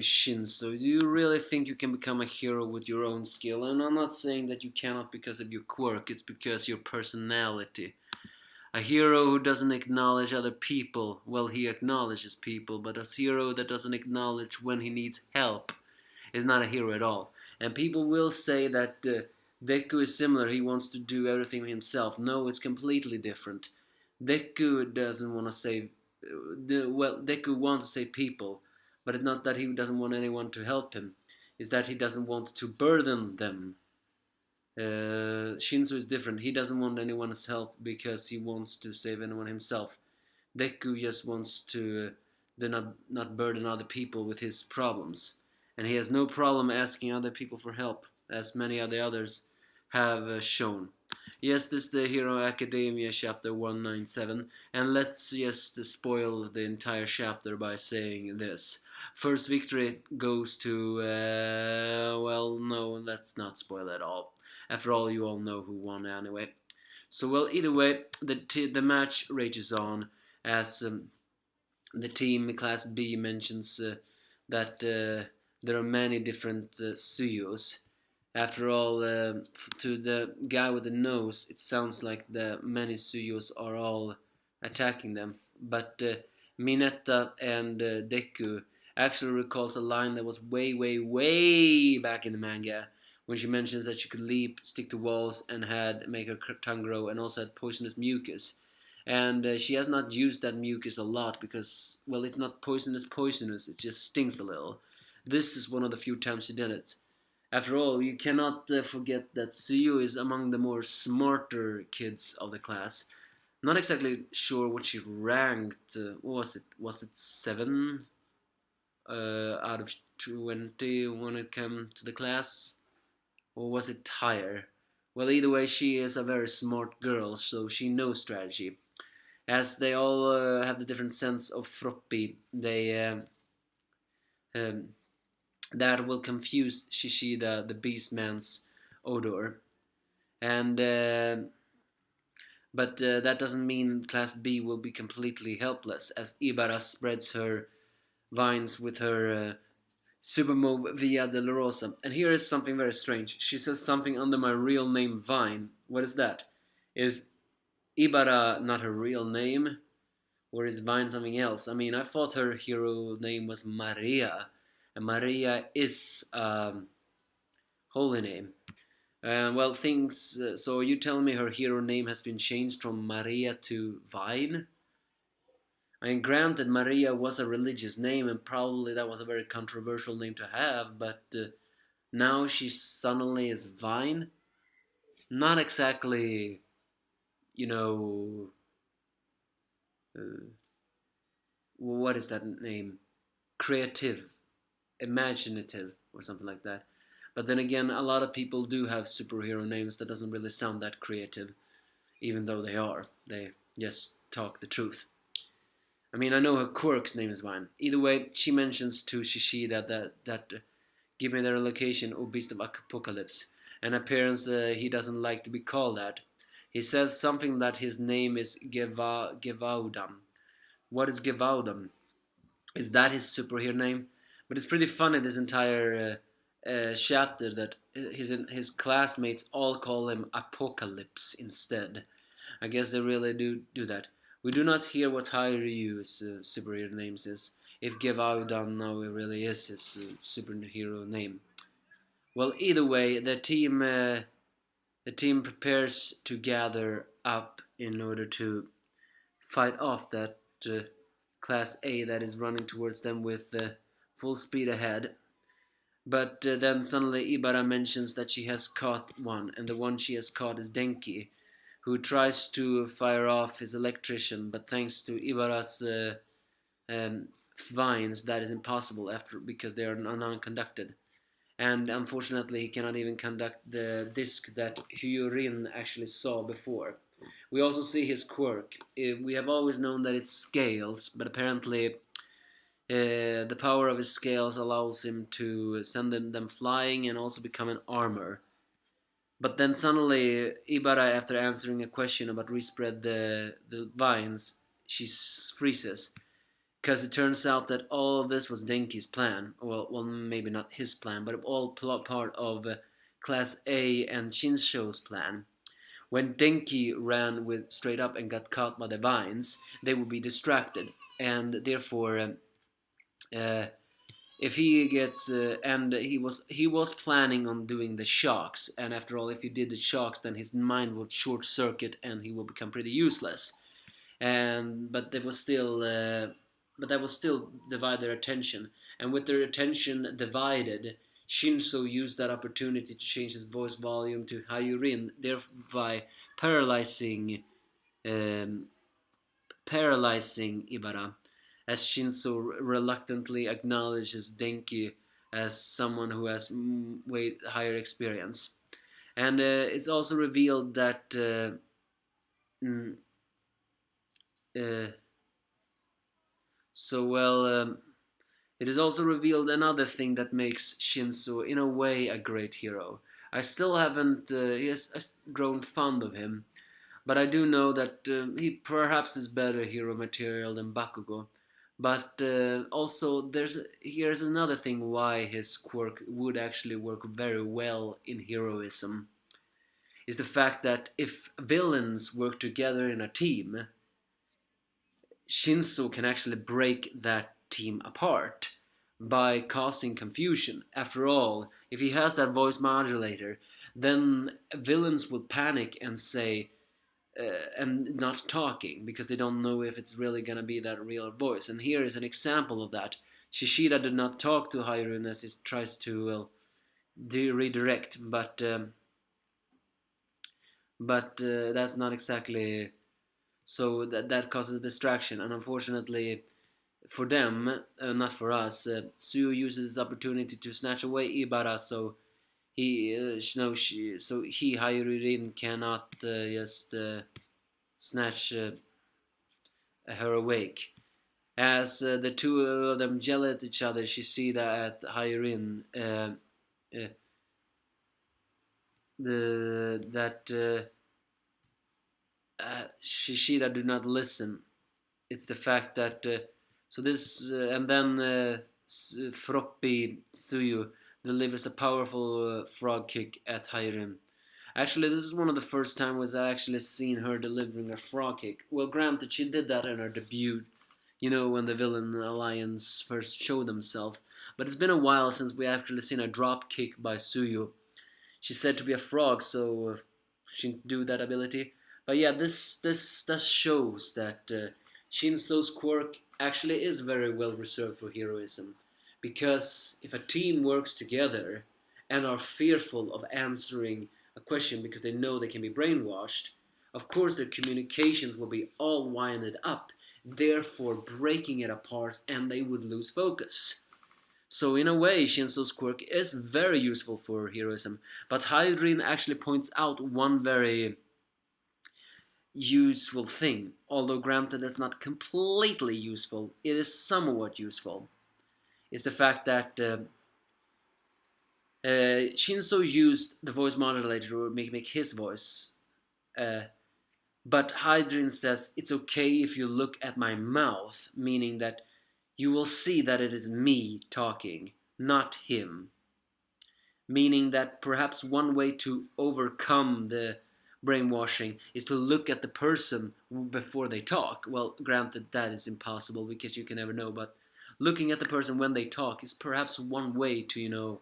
save Shinzo. Do you really think you can become a hero with your own skill? And I'm not saying that you cannot because of your quirk, it's because your personality. A hero who doesn't acknowledge other people, well, he acknowledges people, but a hero that doesn't acknowledge when he needs help is not a hero at all. And people will say that Deku is similar, he wants to do everything himself. No, it's completely different. Deku doesn't want to save, Deku wants to save people, but it's not that he doesn't want anyone to help him, it's that he doesn't want to burden them. Shinzo is different. He doesn't want anyone's help because he wants to save anyone himself. Deku just wants to not burden other people with his problems. And he has no problem asking other people for help, as many of the others have shown. Yes, this is the Hero Academia chapter 197, and let's just spoil the entire chapter by saying this. First victory goes to, well, no, let's not spoil at all. After all, you all know who won anyway. So, well, either way, the match rages on as the team Class B mentions that there are many different Suyos. After all, to the guy with the nose, it sounds like the many Suyos are all attacking them. But Mineta and Deku actually recalls a line that was way, way, way back in the manga, when she mentions that she could leap, stick to walls, and make her tongue grow, and also had poisonous mucus. And she has not used that mucus a lot because, well, it's not poisonous, it just stings a little. This is one of the few times she did it. After all, you cannot forget that Suyu is among the more smarter kids of the class. Not exactly sure what she ranked. What was it? Was it 7 out of 20 when it came to the class? Or was it higher? Well, either way, she is a very smart girl, so she knows strategy. As they all have the different sense of Froppy, um, that will confuse Shishida, the Beastman's odor. And but that doesn't mean Class B will be completely helpless, as Ibarra spreads her vines with her super move Via Dolorosa. And here is something very strange. She says something under my real name Vine. What is that? Is Ibarra not her real name? Or is Vine something else? I mean, I thought her hero name was Maria. And Maria is holy name. Well, things. So you tell me her hero name has been changed from Maria to Vine? I mean, granted, Maria was a religious name, and probably that was a very controversial name to have, but now she suddenly is Vine? Not exactly, you know, what is that name? Creative, imaginative, or something like that. But then again, a lot of people do have superhero names that doesn't really sound that creative, even though they are. They just talk the truth. I mean, I know her quirk's name is Vine. Either way, she mentions to Shishida that give me their location, O Beast of Apocalypse. An appearance he doesn't like to be called that. He says something that his name is Gevaudam. What is Gevaudam? Is that his superhero name? But it's pretty funny, this entire chapter, that his classmates all call him Apocalypse instead. I guess they really do that. We do not hear what Hairyu's superhero name is, if Gevaudam now really is his superhero name. Well, either way, the team prepares to gather up in order to fight off that Class A that is running towards them with full speed ahead. But then suddenly Ibarra mentions that she has caught one, and the one she has caught is Denki, who tries to fire off his electrician, but thanks to Ibarra's vines, that is impossible because they are non-conducted. And unfortunately, he cannot even conduct the disc that Hyurin actually saw before. We also see his quirk. We have always known that it's scales, but apparently the power of his scales allows him to send them flying and also become an armor. But then suddenly, Ibarra, after answering a question about respread the vines, she freezes. because it turns out that all of this was Denki's plan. Well, maybe not his plan, but all part of Class A and Shinsho's plan. When Denki ran with straight up and got caught by the vines, they would be distracted, and therefore, if he gets and he was planning on doing the shocks, and after all, if he did the shocks, then his mind would short circuit and he will become pretty useless. And but that will still divide their attention, and with their attention divided, Shinso used that opportunity to change his voice volume to Hayurin, thereby paralyzing um, paralyzing Ibara, as Shinso reluctantly acknowledges Denki as someone who has way higher experience. And it's also revealed that mm, uh, so well. It is also revealed another thing that makes Shinso, in a way, a great hero. I still haven't. He has grown fond of him, but I do know that he perhaps is better hero material than Bakugo. But also, here's another thing why his quirk would actually work very well in heroism, is the fact that if villains work together in a team, Shinso can actually break that team apart by causing confusion. After all, if he has that voice modulator, then villains will panic and say, and not talking because they don't know if it's really gonna be that real voice. And here is an example of that. Shishida did not talk to Hairun as he tries to redirect, but that's not exactly so that causes a distraction. And unfortunately for them, not for us, Suyu uses this opportunity to snatch away Ibara, so he Hairun cannot just snatch her awake. As the two of them yell at each other, Shishida at Hayrin, that Shishida do not listen. It's the fact that so this and then Froppi Suyu delivers a powerful frog kick at Hayrin. Actually, this is one of the first times I actually seen her delivering a frog kick. Well, granted, she did that in her debut, when the villain alliance first showed themselves. But it's been a while since we actually seen a drop kick by Suyu. She's said to be a frog, so she can do that ability. But yeah, this shows that Shinso's quirk actually is very well reserved for heroism. Because if a team works together and are fearful of answering a question because they know they can be brainwashed, of course their communications will be all winded up, therefore breaking it apart, and they would lose focus. So in a way, Shinso's quirk is very useful for heroism, but Hydrin actually points out one very useful thing. Although granted it's not completely useful, it is somewhat useful. Is the fact that Shinso used the voice modulator to make his voice. But Hydrin says it's okay if you look at my mouth, meaning that you will see that it is me talking, not him. Meaning that perhaps one way to overcome the brainwashing is to look at the person before they talk. Well, granted, that is impossible because you can never know, but looking at the person when they talk is perhaps one way to,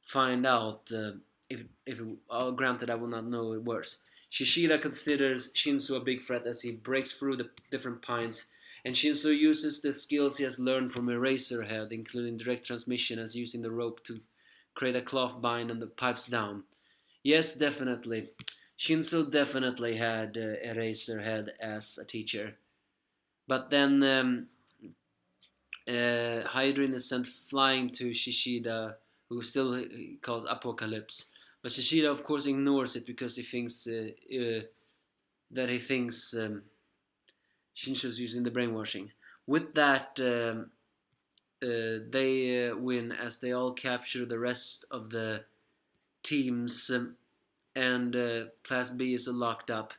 find out if granted, I will not know it worse. Shishida considers Shinso a big threat as he breaks through the different pines, and Shinso uses the skills he has learned from Eraserhead, including direct transmission, as using the rope to create a cloth bind and the pipes down. Yes, definitely. Shinso definitely had Eraserhead as a teacher. But then Hydrin is sent flying to Shishida, who still calls Apocalypse. But Shishida, of course, ignores it because he thinks Shinso's using the brainwashing. With that, they win as they all capture the rest of the teams, and Class B is locked up.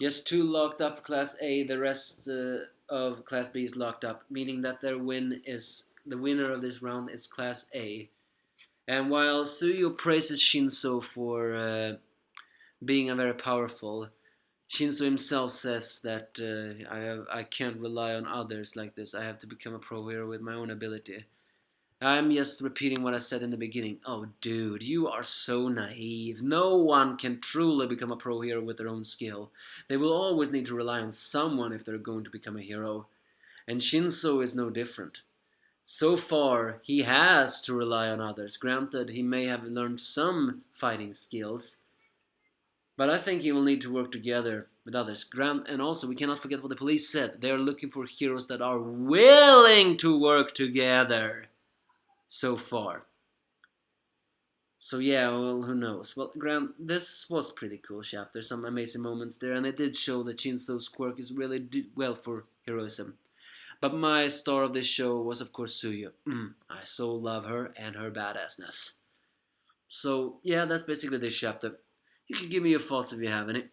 Just two locked up for Class A. The rest of Class B is locked up, meaning that the winner of this round is Class A. And while Suyo praises Shinso for being a very powerful, Shinso himself says that I can't rely on others like this. I have to become a pro hero with my own ability. I'm just repeating what I said in the beginning. Oh, dude, you are so naive. No one can truly become a pro hero with their own skill. They will always need to rely on someone if they're going to become a hero. And Shinso is no different. So far, he has to rely on others. Granted, he may have learned some fighting skills, but I think he will need to work together with others. And also, we cannot forget what the police said. They are looking for heroes that are willing to work together. So far. So yeah, well, who knows? Well, Graham, this was pretty cool chapter. Some amazing moments there, and it did show that Shinso's quirk is really well for heroism. But my star of this show was, of course, Suyo. I so love her and her badassness. So yeah, that's basically this chapter. You can give me your thoughts if you have any.